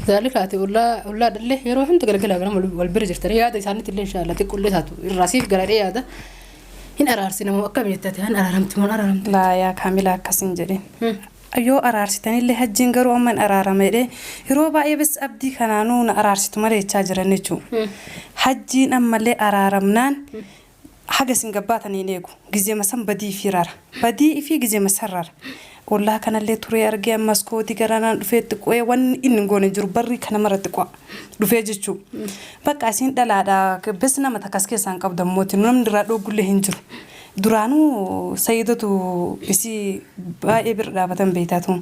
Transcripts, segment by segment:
ذلك أتي ولا دلله يروح أنت قال قال والبرجر ترى هذا يساند اللي إن شاء الله تقول لي هاتو الرصيف قال لي هذا هنا أرارسنا مو أكمل يتاتي هن أرارمت من أرارمت لا يا كاملة كسنجرين أيوة أرارستني اللي هجين قروا من أرارمي يروبا يبس أبدي كانون أرارست مري تاجرني شو هجين أما اللي أرارمنان حاجة سنجباتني نيجو جزء مثلا بدي فرار بدي في جزء مسرر والله كان اللي تري أرجع مسكوتي كرانا دفيت قوي وان إن نقول نجرب بري كان مرة تقوى دفيت شو بق عشان دلالة بس نما تكاسكي سانك أبدا موت نم درادو كله هنجر درانو سيدتو إسي بائبر رابطن بيتاتهم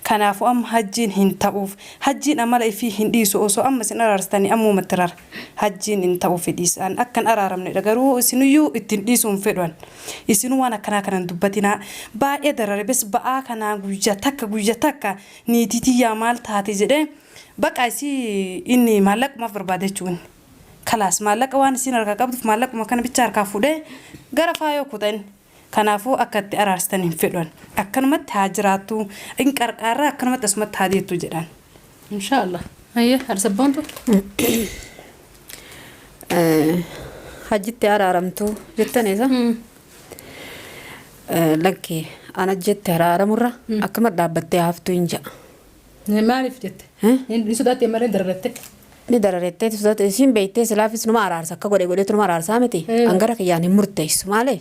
كان عفو أم هجين هنتاوف هجين أمال في هندي سو أم سن أرستني أمو مترار هجين هنتاوف ديس أن أكن أرارمني رجرو سنيو التنديسون فدوان يسنو أنا كنا دبتنا بائدر بس بقى كنا جوجتك نيتي يا مال تاتي جده بقى إسي إني مالك ما فربادتشون خلاص مالك وان سينر كقبض في مالك ما كان بيتشار كافوده غرفايو كودن كنافو أكد أرارستني فدوان أكن مت هاجراتو إن كرقارة أكن مت اسمت هاديتو جدان إن شاء الله هي هرسبونتو حجتي أرارمتو جتني صح لكي أنا جت أرارم مرة أكمل دابتي هافتو إنجا ما عرفت جت إن سوداتي مرة دررتك دررتي سودات إسم بيتي سلافيس نما أرارسا كقولي تنما أرارسا متي أنغرك يعني مرتيس ماله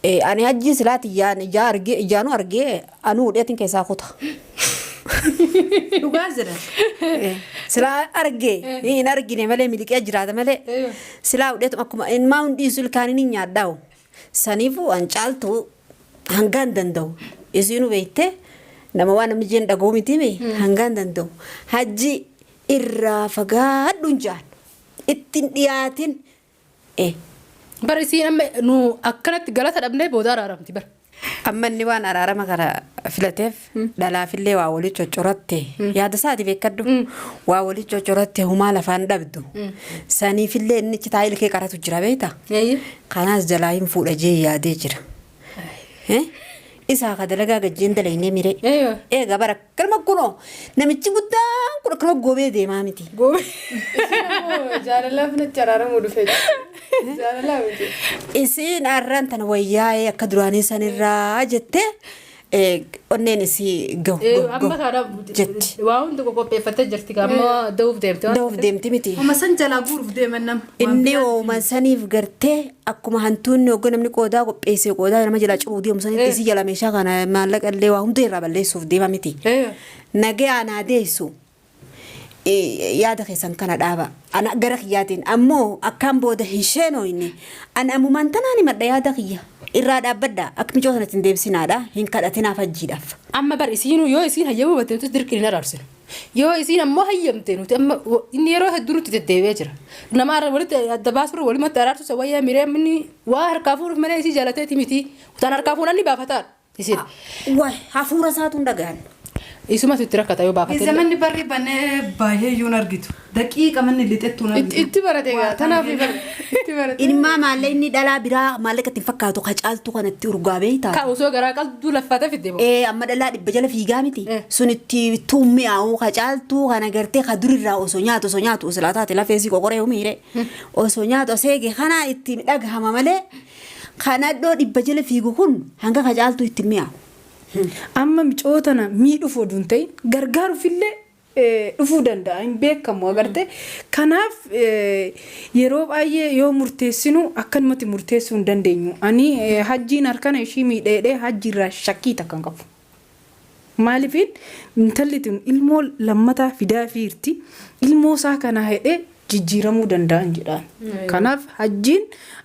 أنا هجي سلاتي يعني جانو أرجع أنا وديتين كيسا خطها لغازرة سلا أرجع إيه أرجعني ماله ملك أجراد ماله سلا وديت أكما إن ما عندي سول كانين ياداو سنيفو أنشالتو هنغان دندو إسينو بيته نما وانا مجين دقومي تيمي هنغان دندو هجي الرافقات دنجان التندياتين إيه برسين أما نو أكنت قالت الأبناء بودار أرامتي بر أما النوان أرارما كرا فلتف دلا في اللي واولي تشورتي يا دساتي بيكدو واولي تشورتي هما لفان دبدو ساني في اللي إنك تايل كي كرا تجرا بيتا خلاص جلايم فوق جي يا ديجر إذا هذا لقى جين دليني ميري إيه غبرك كلمة كنو نمشي قدام كل كلمة قوي دي ما متي قوي جار الله فينا ترارم ودفع جار الله متي إسين أرنت أنا وياي كدراني سنراجته onneen isii amma kana jetti waan tokko qopheeffattee jirti amma dawuf deemti miti amma san jalaa guuruuf deemannam inni ooma saniif gartee akkuma hantuunni oggo namni qoodaa qopheessee qoodaa nama jalaa ciruu deemu sanitti isii jala meeshaa kana maallaqa illee waa hunda irraa balleessuuf deema miti nagee anaa deessu yaada keessan kana dhaaba ana gara kiyyaatiin ammoo akkaan booda hin sheenoo inni ana ammumaan tanaani madda yaada kiyya irraa dhaabbadda akkami coosanatti hin deebisinaadha hin kadhatinaaf ajjiidhaaf amma bar isiinu yoo isiin hayyamuu batte nuti dirqii hin araarsinu yoo isiin ammoo hayyamte nuti amma inni yeroo hedduu nuti deddeebi'ee jira nama walitti adda baasuru walimatti araarsu isa wayyaa miree minni waa harkaa fuudhuuf malee isii jaalateeti miti utaan harkaa fuudhanni baafataadha isiin waay hafuura isaatuun dhagaan isuma tutti rakkata yoo baafatee zamanni barri banee baay'ee yuun argitu daqiiqa manni lixettuun argitu itti barate tanaaf itti barate ilmaa maalle inni dhalaa biraa maallaqa itti fakkaatu qacaaltu kanatti urgaabee ta'a ka osoo garaa qaldu laffata fidde amma dhalaa dhibba jala fiigaa miti sun itti tuummi'aawu qacaaltu kana gartee ka durirraa osoo nyaatu osoo laataate lafeesii qoqoree humiire osoo nyaatu seege kana itti dhagahama malee kana iddoo dhibba jala fiigu kun hanga qacaaltu itti mi'aawu amma micootana miidhuuf oduun ta'e gargaaruufillee dhufuu danda'a hin beekamu agarte kanaaf yeroo baay'ee yoo murteessinu akkanumatti murteessuu hin dandeenyu ani hajjiin harkana ishii miidheedhee hajjiirraa shakkii takkan qabu maaliifin intallitiin ilmoo lammataa fidaa fiirti ilmoo isaa kana hedhee jijjiiramuu danda'an jedhaan kanaaf hajjiin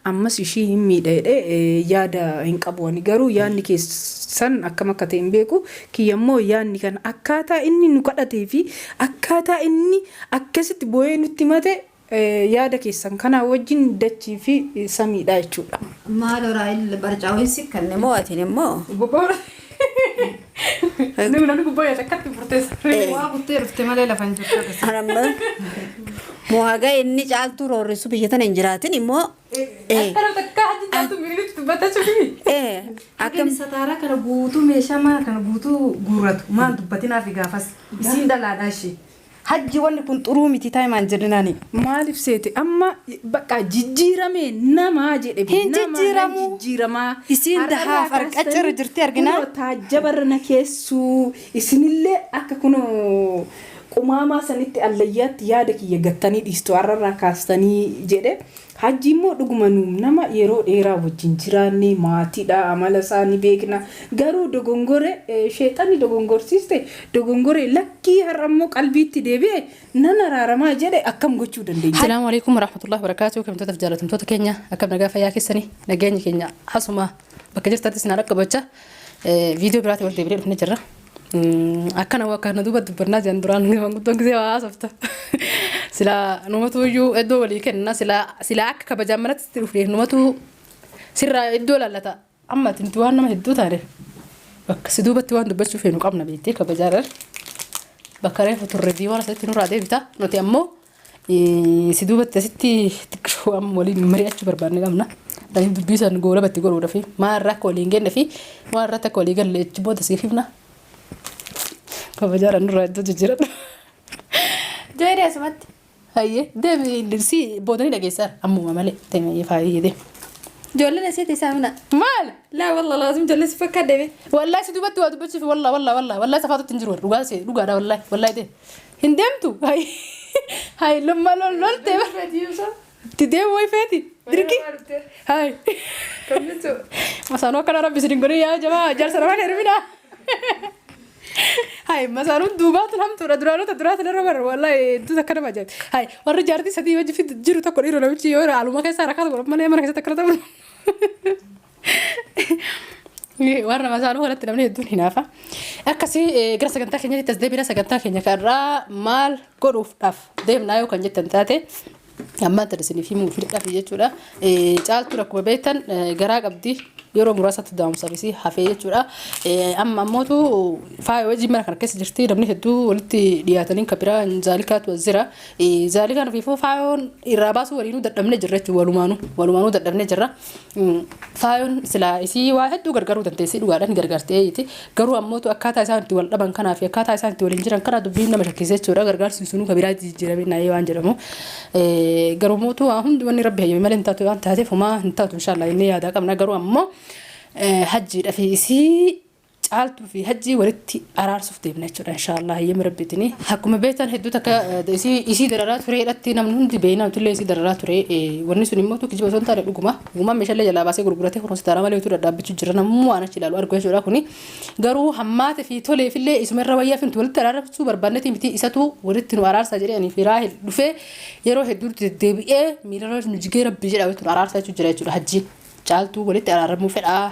ammas ishii hin miidheedhee yaada hin qabu ani garuu yaadni keessan akkam akka ta'e hin beeku kiyyammoo yaadni kan akkaataa inni nu kadhatee fi akkaataa inni akkasitti boo'ee nutti mate yaada keessan kana wajjin dachii fi samiidha jechuudha. Maal Raayil barcaawinsi kan immoo atiin immoo namni gubbaa yaa takkatti furteessa waa buttee dhuftee malee lafa hin jirtu mohaga inni caaltu roorrisu biyya tana hin jiraatin immoo akkana takka hajji caaltu miiritti dubbatachu akkam sataara kana guutuu meeshaa mana kana guutuu guurratu maan dubbatinaaf gaafas isiin dhalaadhaa ishee hajji wanni kun xuruu miti taayimaan jedhinaani. Maaliif seete amma bakka jijjiirame namaa jedhe hin jijjiiramaa isiin dahaaf harqaccara jirti arginaa taajjabarna keessuu isinillee akka kunoo qumaamaa sanitti allayyaatti yaada kiyya gattanii dhiistu arrarraa kaastanii jedhe hajji immoo dhuguma nama yeroo dheeraa wajjin jiraanne maatiidha amala isaanii beekna garuu dogongore sheexanni dogongorsiiste dogongore lakkii har'ammoo qalbiitti deebi'e nan araaramaa jedhe akkam gochuu dandeenya. Assalaamu alaykum warahmatullahi wabarakatuh. Kabajamtoota fi jaalatamtoota keenya akkam nagaa fayyaa keessanii nageenya keenya asuma bakka jirtatti sinaa dhaqqabachaa viidiyoo biraatti wal deebi'ee dhufnee jirra. Akkana wakana duba dubbannaa jiran duraan guddoon gisee waa haasofta. Sila numatu iyyuu iddoo walii kenna sila akka kabajaan manatti dhufee numatu sirraa iddoo laallata. Amma tinti waan nama hedduu taane bakka si duubatti waan dubbachuu feenu qabna beektee kabajaan bakka reefu turre waan asitti nurraa deebita nuti ammoo si duubatti asitti xiqqoo amma waliin mari'achuu barbaanne qabna. Danii dubbisan goola batti godhuudha fi maarraa akka waliin genne fi maarraa akka walii galle jechi booda siif himna. Kabajaan nurraa iddoo jijjiiradha. Joyidee asumatti. Hayyee deemsi boodanii dhageessaa ammuma malee deemee faayee deema. Ijoolleen asitti isaa mina. Maal? Laa wallah laazim ijoollee si fakkaat deeme. Wallahi si dubbatti waa dubbachuuf wallahi safaatutti hin jiru dhugaadha wallahi deema. Hin deemtu hayi lomma lol deema. Ti deemu wayi feeti dirqi. Hayi. Masaanoo akkana rabbi si dingodee yaa jamaa jaarsa namaan hermina. Hai masaanuu duubaatu hamtuudha duraatu narra barra wallahi duuta kana baajaa. Hai warri jaartii sadii wajji fi jiru tokko dhiiroo namichi yoo aluma keessaa rakkaatu godhamu malee mana keessatti akkana ta'u. Warra masaanuu walatti namni hedduun hinaafa. Akkasii gara sagantaa keenyatti as deebina sagantaa keenya kanarraa maal godhuudhaaf deemnaa yoo kan jettan taate amma tadisanii fi muufidhaaf jechuudha. Caaltuu akkuma beektan garaa qabdi. Yeroo muraasatti daa'umsaafis hafee jechuudha. Amma ammootu faaya wajjin mana kana keessa jirti namni hedduu walitti dhiyaatanii kan biraa zaalikaatu jira. Zaalikaan ofiifuu faayoon irraa baasuu waliinuu dadhabnee jirra jechuudha walumaanuu dadhabnee jirra. Faayoon silaa isii waa hedduu gargaaruu dandeessi dhugaadhaan gargaartee jetti. Garuu ammootu akkaataa isaan itti wal dhaban kanaa fi akkaataa isaan itti waliin jiran kana dubbiin nama shakkisee jechuudha gargaarsi sunuu kan biraa jijjiiramee naayee waan jedhamu. Garuu mootu hundi wanni rabbi hayyame malee hin taatu waan taateef homaa hin taatu inshaallah inni yaadaa qabna garuu ammoo hajjiidha fi isii caaltuu fi hajjii walitti araarsuuf deemna jechuudha inshaallah hayyama rabbiitini. Akkuma beektan hedduu takka isii dararaa tureedhatti namni hundi beekna tullee isii dararaa ture wanni sun immoo kijiba osoo hin taane dhuguma meeshaalee jalaa baasee gurguratee hospitaala malee utuu dhadhaabbachuu jira namuu waan achi ilaalu argu jechuudha kuni garuu hammaate fi toleefillee isuma irra wayyaa fi walitti araarsuu barbaannetii miti isatu walitti nu araarsaa jedhee ani firaa dhufee yeroo hedduutti deebi'ee miira nu jigee rabbi jedha walitti nu araarsaa jechuudha hajjiin caaltuu walitti araaramuu fedhaa.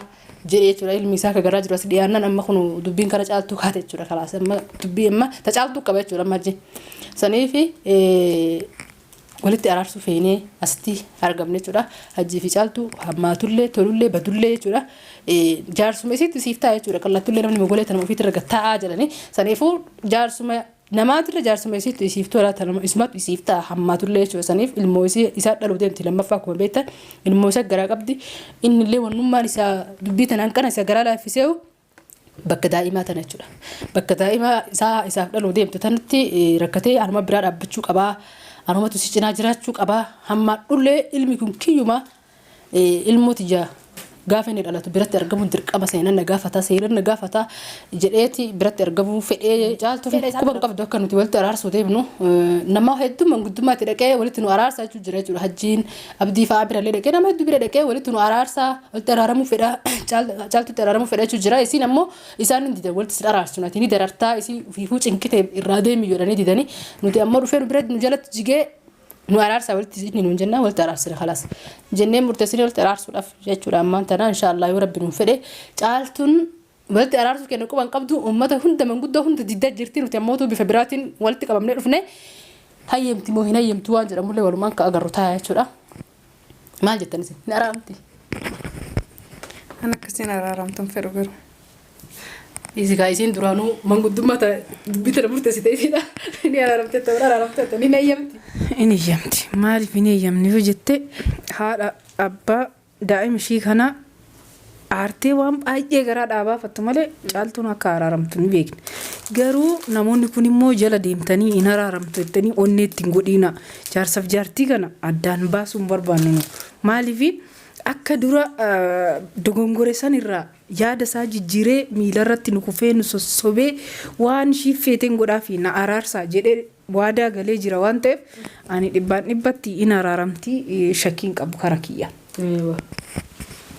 Jadi jechuudha ilmi isaa ka garaa jiru as dhiyaannaan amma kun dubbiin kana caaltuu kaate jechuudha kalaas amma dubbii amma ta caaltuu qaba jechuudha amma hajji saniifi walitti araarsuu feenee asitti argamne jechuudha hajjii fi caaltuu hammaatullee tolullee badullee jechuudha jaarsuma isitti siif ta'a jechuudha qallattullee namni mogolee tanuma ofiitti irra gattaa jedhanii saniifuu jaarsuma namaatirra jaarsuma isitti isiif tola tanuma isumatu isiif ta'a hammaatullee jechuudha saniif ilmoo isaa dhaluu deemti lammaffaa akkuma beektan ilmoo isaa garaa qabdi innillee wannummaan isaa dubbii tanaan kana isa garaa laaffisee'u bakka daa'imaa tana jechuudha bakka daa'imaa isaaf dhaluu deemtu tanatti rakkatee anuma biraa dhaabbachuu qabaa anumatu si cinaa jiraachuu qabaa hammaadhullee ilmi kun kiyyuma ilmooti jaa gaafa inni dhalatu biratti argamuun dirqama seenan gaafata jedheeti biratti argamuu fedhee caaltuu kuban qabdu akka nuti walitti araarsuu deemnu nama hedduu manguddummaatti dhaqee walitti nu araarsaa jechuu jira jechuudha hajjiin abdii fa'aa birallee dhaqee nama hedduu bira dhaqee walitti nu araarsaa walitti araaramuu fedha caaltuutti araaramuu fedha jechuu jira isiin ammoo isaan hin didan walitti araarsu nati ni darartaa isii fiifuu cinqite irraa deemi jedhanii didanii nuti ammoo dhufee nu bira nu jalatti jigee nu araarsaa walitti inni nuun jennaa walitti araarsine khalaas jennee murteessinee walitti araarsuudhaaf jechuudha ammaan tanaa inshaallah yoo rabbi nuun fedhe caaltuun walitti araarsuuf kennu quban qabdu uummata hunda manguddoo hunda diddaa jirti nuti ammootu bifa biraatiin walitti qabamnee dhufne hayyamti moo hin hayyamtu waan jedhamullee walumaan ka agarru ta'a jechuudha maal jettan isin ni araaramti an akkasiin araaramtuun fedhu garuu isin duraanuu manguddummaa dubbita murteessitee isiidha ni araaramte ni hayyamti. Inni eeyyamti maaliif inni eeyyamni yoo jette haadha abbaa daa'ima ishii kana aartee waan baay'ee garaa dhaabaafatu malee caaltuun akka araaramtu ni beekna. Garuu namoonni kun immoo jala deemtanii hin araaramtu jettanii onnee ittiin godhiina. Jaarsaaf jaartii kana addaan baasuun barbaanne nu. Maaliif akka dura dogongore san irraa yaada isaa jijjiiree miilarratti nu kufee nu sossobee waan shiiffeeteen godhaa fi na araarsaa jedhee waadaa galee jira waan ta'eef ani dhibbatti hin araaramtii shakkiin qabu kara kiyya.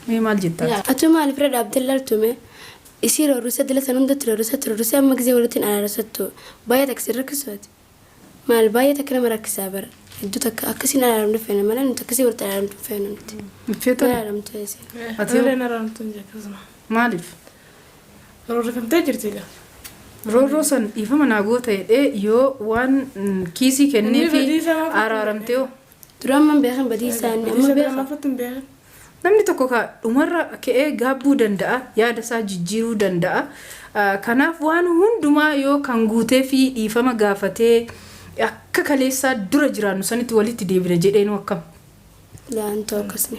Mee maal jettaa? Atu maaliif irra dhaabdee ilaaltume? Isii roorrisa dila san hundatti roorrisa amma gisee walitti araarasattu baay'ee taksii rakkisuuti. Maal baay'ee takka nama rakkisaa bara. Iddoo takka akkasiin araaramtu feena malee nuti akkasii walitti araaramtu feena nuti. Feetan? Araaramtu eessi. Ati illee araaramtu hin jekkasuma. Maaliif? Roorrifamtee jirti gaa. Roorroo san dhiifama naa goota jedhee yoo waan kiisii kennee fi araaramtee hoo? Duraan man beekan badii isaanii amma beekan. Namni tokko dhumarra ka'ee gaabbuu danda'a, yaada isaa jijjiiruu danda'a. Kanaaf waan hundumaa yoo kan guutee fi dhiifama gaafatee akka kaleessaa dura jiraannu sanitti walitti deebina jedheenu akkam. Laantoo akkasni.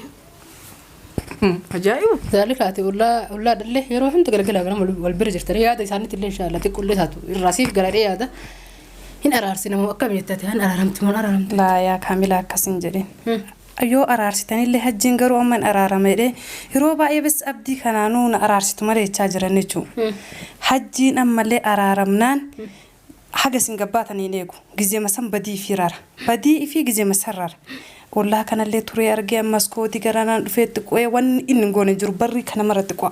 Ajaa'iba! Zaalli kaate ullaa dhallee yeroo hundi galgala gara wal bira jirtanii yaada isaaniitti illee inshaalla xiqqullee taatu irraasiif galadhee yaada hin araarsi namoo akkam jettate hin araaramti moo araaramti. Laayaa kaamila akkasin jedheen. Yoo araarsitanillee hajjiin garuu amma hin araaramedhe yeroo baay'ee bes abdii kanaanuu na araarsitu malee jechaa jiran jechuudha. Hajjiin ammallee araaramnaan haga isin gabbaatanii hin eegu gizeema san badii fi rara badii fi gizeema san rara. Ollaa kanallee turee argee ammas kootii garanaan dhufee xiqqoo'ee wanni inni goone jiru barri kana mara xiqqoo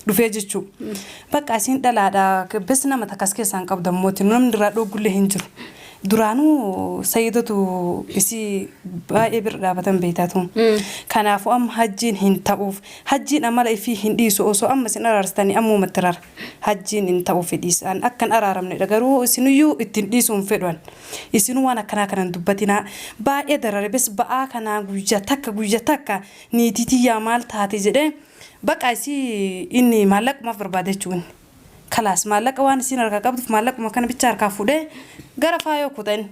dhufee jechuudha. Bakka isin dhalaadhaa bes nama takkas keessaan qabdammooti namni irraa dhoogullee hin jiru. Duraanuu sayyidatu isii baay'ee bira dhaabatan beektaatu. Kanaafuu amma hajjiin hin ta'uuf hajjiin amala ifii hin dhiisu osoo amma isin araarsitanii ammumatti rara hajjiin hin ta'uuf dhiisan akkan araaramnedha garuu isinuyyuu ittiin dhiisuun fedhan isinuu waan akkanaa kanan dubbatinaa baay'ee darare bes ba'aa kanaa guyyaa takka niititiyyaa maal taate jedhee baqa isii inni maallaqummaaf barbaade jechuun. Kalaas maallaqa waan isin harkaa qabduuf maallaquma kana bicha harkaa fuudhee gara faayoo kutan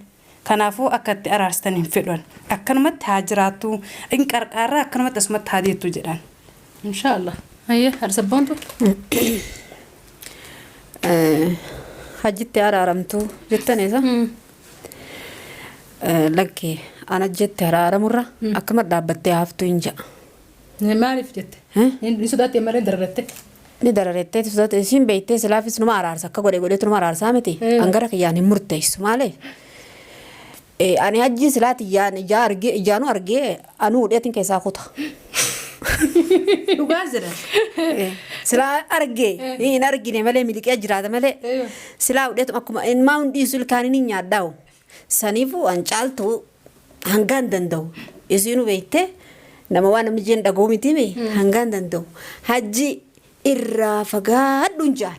kanaafuu akkatti araarstan hin fedhan akkanumatti haa jiraattu hin qarqaarraa akkanumatti asumatti haa deettu jedhan. Inshaallah. Hayyee arsabboontu. Hajjitti araaramtu jettaniisa. Lakkee ana jette araaramurra akkuma dhaabbattee haftu hin ja'a. Maaliif jette? Inni sodaatti malee dararatte. Ni dararete sodaate isin beeyte silaafis numa araarsa akka godhe numa araarsaa miti angara kiyyaan hin murteessu maaliif ani hajji silaati ijaanu argee anuu hudheetin keessaa kuta. Dhugaa jira. Silaa argee hin argine malee miliqee jiraata malee silaa hudheetu akkuma ilmaa hundiisu ilkaaniin hin nyaadhaa'u saniifuu an caaltu hangaan danda'u isinu beeyte nama waan namni jeen dhaga'u miti hangaan danda'u hajji irraa fagaadhuun jaan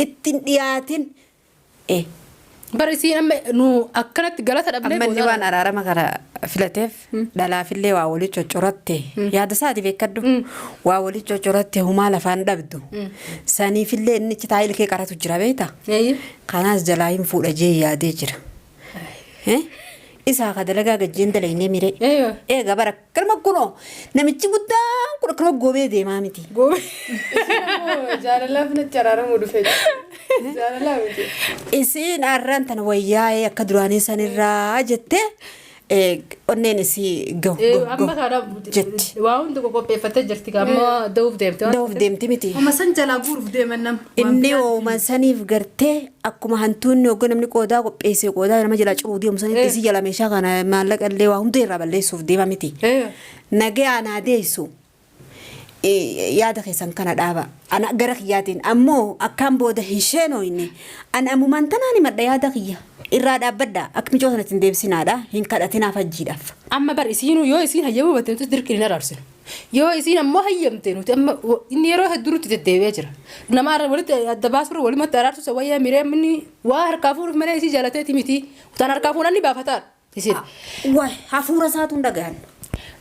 ittiin dhiyaatin barisiin amma nu akkanatti galata dhabnee ammallee waan araarama kana filateef dhalaafillee waa walii coccoratte yaada isaati beekadhu waa walii coccoratte humaa lafaan dhabdu saniifillee inni citaa ilkee qaratu jira beeta kanaas jalaa hin fuudha jee yaadee jira. Isaa ka dalagaa gajjeen dalaynee mire eega bara kalma kunoo namichi guddaan kun akkuma goobee deemaa miti. Jaalalaaf natti araaramuu dhufee jaalalaa miti. Isiin arraan tana wayyaa'ee akka duraanii sanirraa jettee onneen isii gahu jetti. Waa hundi qopheeffattee jirti amma da'uuf deemte. Da'uuf deemti miti. Oma san jalaa guuruuf deeman nam. Inni ooma saniif gartee akkuma hantuunni hogga namni qoodaa qopheessee qoodaa nama jala ciruu deemu sanitti isii jala meeshaa kana maallaqa illee waa hunda irraa balleessuuf deema miti. Nagee aanaa deessu yaada keessan kana dhaaba. Ana gara kiyyaatiin ammoo akkaan booda hin sheenoo inni. Ana ammumaan tanaani madda yaada kiyya. Irraa dhaabbadda akka michoo sanatti hin deebisinaadha hin kadhatinaaf hajjiidhaaf. Amma bar isiinuu yoo isiin hayyamuu batte nuti dirqiin araarsinu. Yoo isiin ammoo hayyamte nuti amma inni yeroo hedduu nuti deddeebi'ee jira. Nama walitti adda baasuu walimatti araarsu isa wayyaa miree inni waa harkaa fuudhuuf malee isii jaalateeti miti. Utaan harkaa fuudhan ni baafataadha. Waay hafuura isaatu hin dhagahan.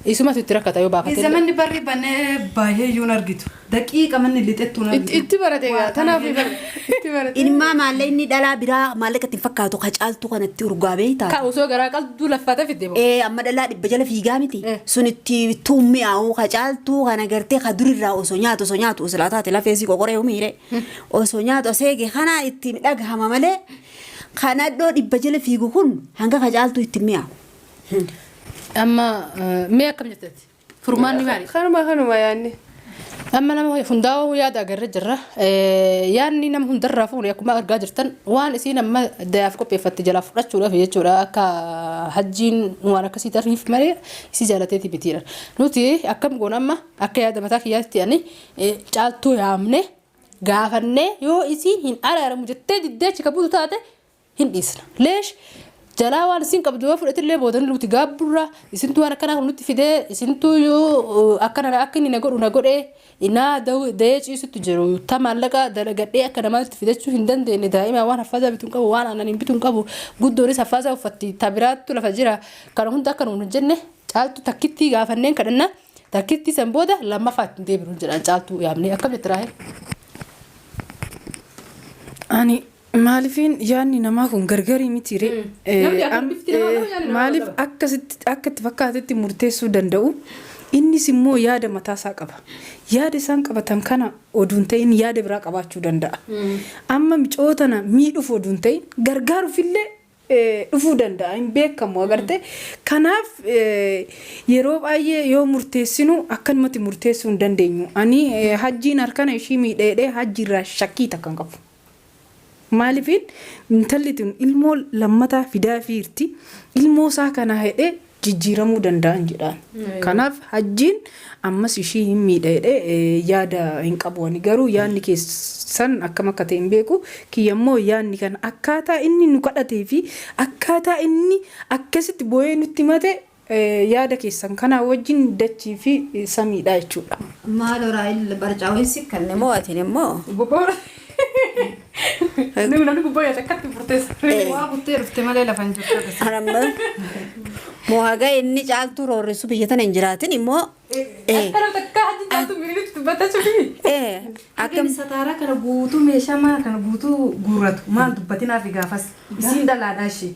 isuma tutti rakkata yoo baafate zamanni barri banee baay'ee yuun argitu daqiiqa manni lixettu na itti barate gaa tanaaf itti barate Ilmaa maallaqa inni dhalaa biraa maallaqa itti fakkaatu qacaaltuu kanatti urgaabee ta'a. ka osoo garaa qaldu laffata fidde Amma dhalaa dhibba jala fiigaa miti. Sun itti tuummi'aawu qacaaltuu kana gartee ka durirraa osoo nyaatu osoo laataate lafeesii qoqoree humiire. Osoo nyaatu seege kana itti dhagahama malee kana iddoo dhibba jala fiigu kun hanga qacaaltuu itti mi'aawu. amma mee akkam jettati furmaanni maali kanuma yaanni. amma nama hundaa'uu yaada agarra jirra yaanni nama hundarraa fuune akkuma argaa jirtan waan isiin amma dayaaf qopheeffatte jalaa fudhachuudhaaf jechuudha akka hajjiin waan akkasii tariif malee isii jaalateeti bitiidha nuti akkam goon amma akka yaada mataa kiyyaatti ani caaltuu yaamne gaafannee yoo isiin hin araaramu jettee diddeechi kabuutu taate hin dhiisna leesh jalaa waan isin qabdu yoo fudhatillee boodan nuti gaabburra isintu waan akkana nutti fidee isintu yoo akkana akka inni na godhee inaa da'ee ciisutti jiru ta maallaqa dalagadhee akka namaatti fidachuu hin dandeenye daa'ima waan haffaasaa bituun qabu waan aannan bituun qabu guddoonis haffaasaa uffatti tabiraattu lafa jira kana hunda akka nuun jenne caaltu takkittii gaafanneen kadhanna takkittii san booda lammaffaa ittiin deebinuun jedhan caaltu yaamnee akkam jetti raahee. Ani maaliifin yaanni namaa kun gargarii mitiire maaliif akkatti fakkaatetti murteessuu danda'u innis immoo yaada mataasaa qaba yaada isaan qabatan kana oduun ta'in yaada biraa qabaachuu danda'a amma micootana miidhuuf oduun ta'in gargaaruufillee dhufuu danda'a hin beekamu agarte kanaaf yeroo baay'ee yoo murteessinu akkanumatti murteessuu hin dandeenyu ani hajjiin harkana ishii miidheedhee hajjiirraa shakkii takkan qabu. Maaliifin intalli tun ilmoo lammataa fidaa fiirti ilmoo isaa kana hedhee jijjiiramuu danda'an jedhaan. Kanaaf hajjiin ammas ishii hin miidheedhee yaada hin qabu ani garuu yaadni keessan akkam akka ta'e hin beeku kiyyammoo yaadni kana akkaataa inni nu kadhatee fi akkaataa inni akkasitti boo'ee nutti mate yaada keessan kana wajjin dachii fi samiidha jechuudha. Maal oraayil barcaawinsi kan immoo atiin immoo. Namni gubboya takkatti furteessa. waa buttee dhufte malee lafan jirtu Haramma mohaga inni caaltuu roorrisu biyya tana hin jiraatin immoo. Akkana takka hajji caaltu miliitu dubbatachuufi. akkam sataara kana guutuu meeshaa mana kana guutuu guurratu maal dubbatinaaf gaafas isiin dhalaadhaa ishee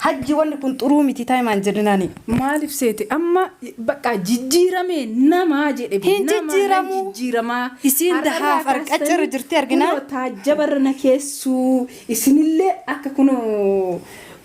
hajji wanni kun xuruu miti taayimaan jedhinaani Maaliif seete amma bakka jijjiirame namaa jedhe Hin jijjiiramu. jijjiiramaa Isiin dahaaf harqacharra jirti arginaa? taajjabarra keessuu isinillee akka kunoo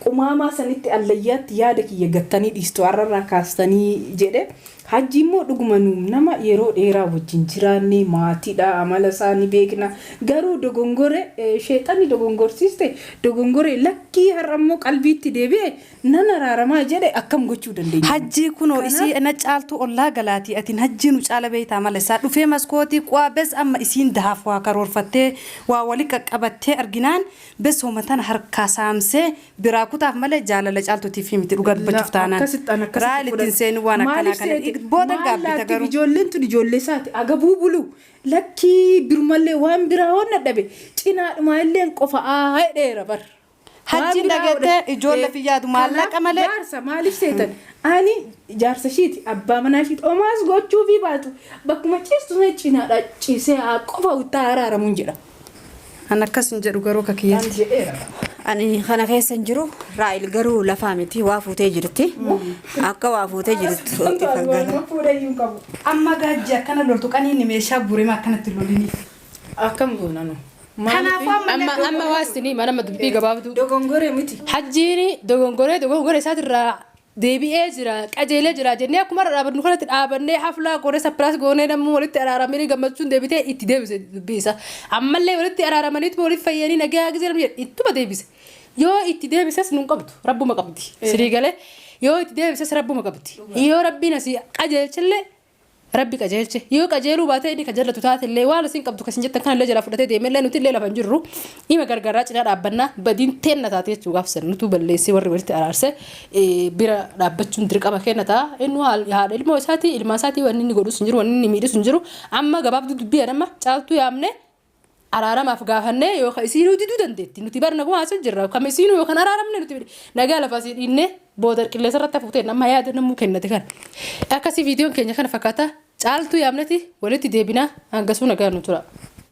qumaamaa sanitti allayyaatti yaada kiyya gattanii dhiistu har'arraa kaastanii jedhe hajji immoo dhugumanu nama yeroo dheeraa wajjin jiraanne maatiidha amala isaanii beekna garuu dogongore sheexanni dogongorsiiste dogongore lakkii har'ammoo qalbiitti deebi'e nan araaramaa jedhe akkam gochuu dandeenya. hajjii kunoo isii na caaltu ollaa galaatii atiin hajjii nu caala beeytaa mala isaa dhufee maskootii quwaa bes amma isiin dahaaf waa karoorfattee waa wali qaqqabattee arginaan bes hoomatan harkaa saamsee biraa kutaaf malee jaalala caaltuutiif miti dhugaa dubbachuuf taanaan raalittiin seeni waan akkanaa kana booda gaabbita garuu ijoolleen tun ijoollee isaati agabuu bulu lakkii birumallee waan biraa waan dhabe cinaadhuma illee qofa hedheera bar. hajjiin dhageettee ijoollee fi yaadu maallaqa malee. Jaarsa maaliif seetan ani jaarsa shiiti abbaa manaa shiiti omaas gochuu fi baatu bakkuma ciistu cinaadha ciisee qofa uttaa araaramuun jedha. An akkas hin jedhu garuu kakiyyaatti. Ani kana keessa hin jiru raayil garuu lafaa miti waa fuutee jirti akka waa fuutee jirtu Amma gaajji akkana loltu qaniini meeshaa burima akkanatti loliniif. Akkam goonanu. Kanaafuu amma waasini mana dubbii gabaabdu Dogongoree miti. hajjiini dogongoree isaatirraa deebi'ee jira qajeelee jira jennee akkuma dhaabannu kanatti dhaabannee haflaa goonee sapiraas goonee namni walitti araaramanii gammachuun deebitee itti deebise dubbii isaa ammallee walitti araaramaniitu walitti fayyanii nagaa gizee namni ittuma deebise yoo itti deebises nun qabdu rabbuma qabdi sirii galee yoo itti deebises rabbuma qabdi yoo rabbiin asii qajeelchellee rabbi qajeelche yoo qajeeluu baatee inni kajalatu taatellee waan isin qabdu kasin jettan kanallee jala fudhatee deemellee nuti illee lafan jirru ima gargaaraa cinaa dhaabbannaa badiin teenna taate jechuu gaafsan nutu balleessii warri walitti araarse bira dhaabbachuun dirqama kenna ta'a inni haadha ilmoo isaatii ilmaa isaatii wanni inni godhus hin jiru wanni inni miidhus hin jiru amma gabaabduu dubbii adama caaltuu yaamne araaramaaf gaafannee yookaan isiinuu diduu dandeetti nuti barna gumaa asii jirra kam isiinuu yookaan araaramne nuti nagaa lafa asii dhiinne boodar qilleensa irratti fuutee nama yaada namuu kennate kan akkasii viidiyoon keenya kana fakkaata caaltuu yaamnati walitti deebinaa hangasuu nagaa nu tura.